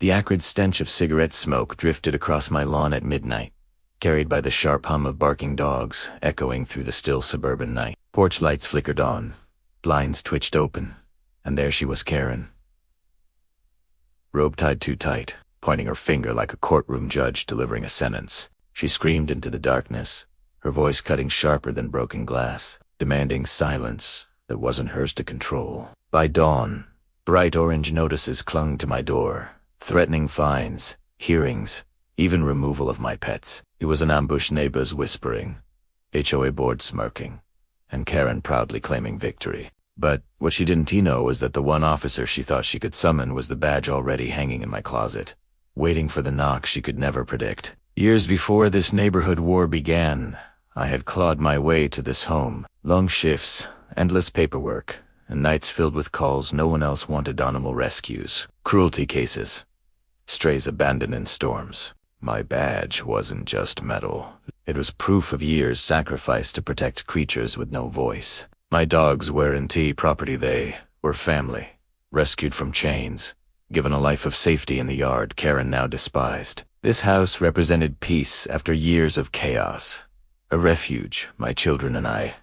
The acrid stench of cigarette smoke drifted across my lawn at midnight, carried by the sharp hum of barking dogs echoing through the still suburban night. Porch lights flickered on, blinds twitched open, and there she was, Karen. Robe tied too tight, pointing her finger like a courtroom judge delivering a sentence. She screamed into the darkness, her voice cutting sharper than broken glass, demanding silence that wasn't hers to control. By dawn, bright orange notices clung to my door, threatening fines, hearings, even removal of my pets. It was an ambush, neighbors whispering, HOA board smirking, and Karen proudly claiming victory. But what she didn't know was that the one officer she thought she could summon was the badge already hanging in my closet, waiting for the knock she could never predict. Years before this neighborhood war began, I had clawed my way to this home. Long shifts, endless paperwork, and nights filled with calls no one else wanted. Animal rescues, cruelty cases, strays abandoned in storms. My badge wasn't just metal. It was proof of years sacrificed to protect creatures with no voice. My dogs weren't property, they were family, rescued from chains, given a life of safety in the yard Karen now despised. This house represented peace after years of chaos, a refuge, my children and I,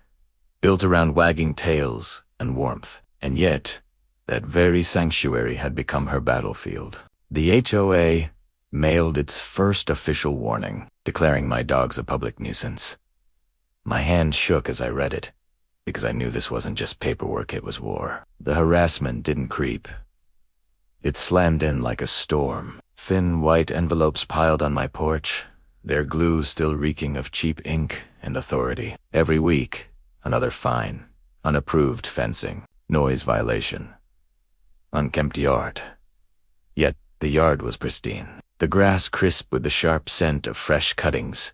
built around wagging tails and warmth. And yet, that very sanctuary had become her battlefield. The HOA mailed its first official warning, declaring my dogs a public nuisance. My hand shook as I read it, because I knew this wasn't just paperwork, it was war. The harassment didn't creep. It slammed in like a storm. Thin white envelopes piled on my porch, their glue still reeking of cheap ink and authority. Every week, another fine, unapproved fencing, noise violation, unkempt yard. Yet the yard was pristine. The grass crisp with the sharp scent of fresh cuttings.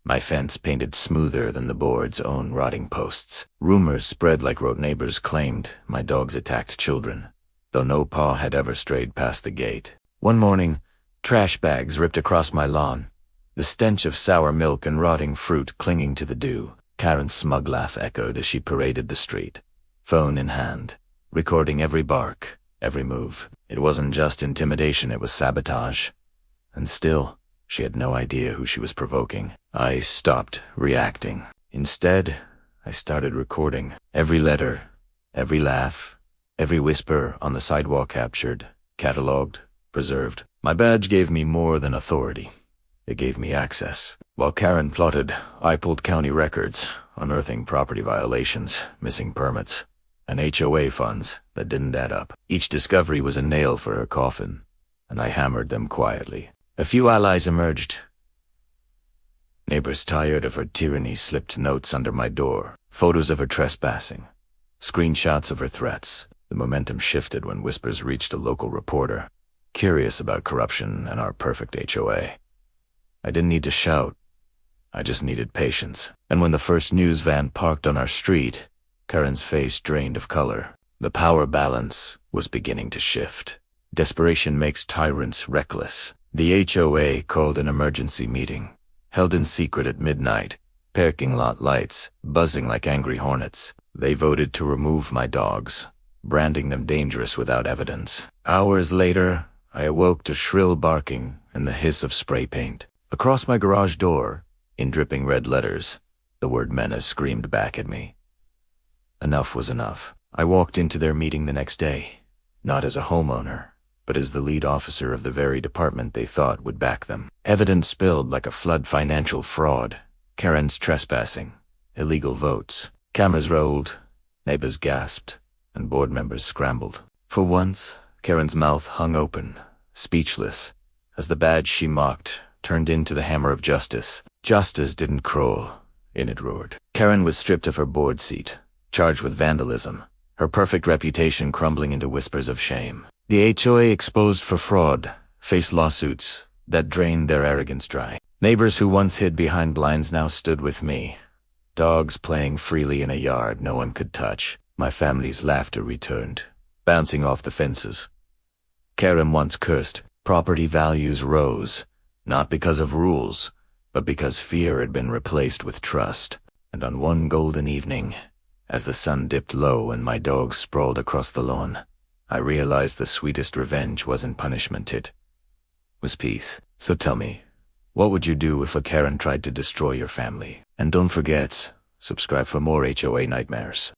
My fence painted smoother than the board's own rotting posts. Rumors spread like rote neighbors claimed my dogs attacked children, though no paw had ever strayed past the gate. One morning, trash bags ripped across my lawn, the stench of sour milk and rotting fruit clinging to the dew. Karen's smug laugh echoed as she paraded the street, phone in hand, recording every bark, every move. It wasn't just intimidation, it was sabotage. And still, she had no idea who she was provoking. I stopped reacting. Instead, I started recording. Every letter, every laugh, every whisper on the sidewalk captured, cataloged, preserved. My badge gave me more than authority. It gave me access. While Karen plotted, I pulled county records, unearthing property violations, missing permits, and HOA funds that didn't add up. Each discovery was a nail for her coffin, and I hammered them quietly. A few allies emerged. Neighbors tired of her tyranny slipped notes under my door, photos of her trespassing, screenshots of her threats. The momentum shifted when whispers reached a local reporter, curious about corruption and our perfect HOA. I didn't need to shout. I just needed patience. And when the first news van parked on our street, Karen's face drained of color. The power balance was beginning to shift. Desperation makes tyrants reckless. The HOA called an emergency meeting, held in secret at midnight, parking lot lights buzzing like angry hornets. They voted to remove my dogs, branding them dangerous without evidence. Hours later, I awoke to shrill barking and the hiss of spray paint. Across my garage door, in dripping red letters, the word menace screamed back at me. Enough was enough. I walked into their meeting the next day, not as a homeowner, but as the lead officer of the very department they thought would back them. Evidence spilled like a flood: financial fraud, Karen's trespassing, illegal votes. Cameras rolled, neighbors gasped, and board members scrambled. For once, Karen's mouth hung open, speechless, as the badge she mocked turned into the hammer of justice. Justice didn't crawl, in it roared. Karen was stripped of her board seat, charged with vandalism, her perfect reputation crumbling into whispers of shame. The HOA, exposed for fraud, faced lawsuits that drained their arrogance dry. Neighbors who once hid behind blinds now stood with me, dogs playing freely in a yard no one could touch. My family's laughter returned, bouncing off the fences. Karen once cursed. Property values rose, not because of rules, but because fear had been replaced with trust. And on one golden evening, as the sun dipped low and my dogs sprawled across the lawn, I realized the sweetest revenge wasn't punishment, it was peace. So tell me, what would you do if a Karen tried to destroy your family? And don't forget, subscribe for more HOA nightmares.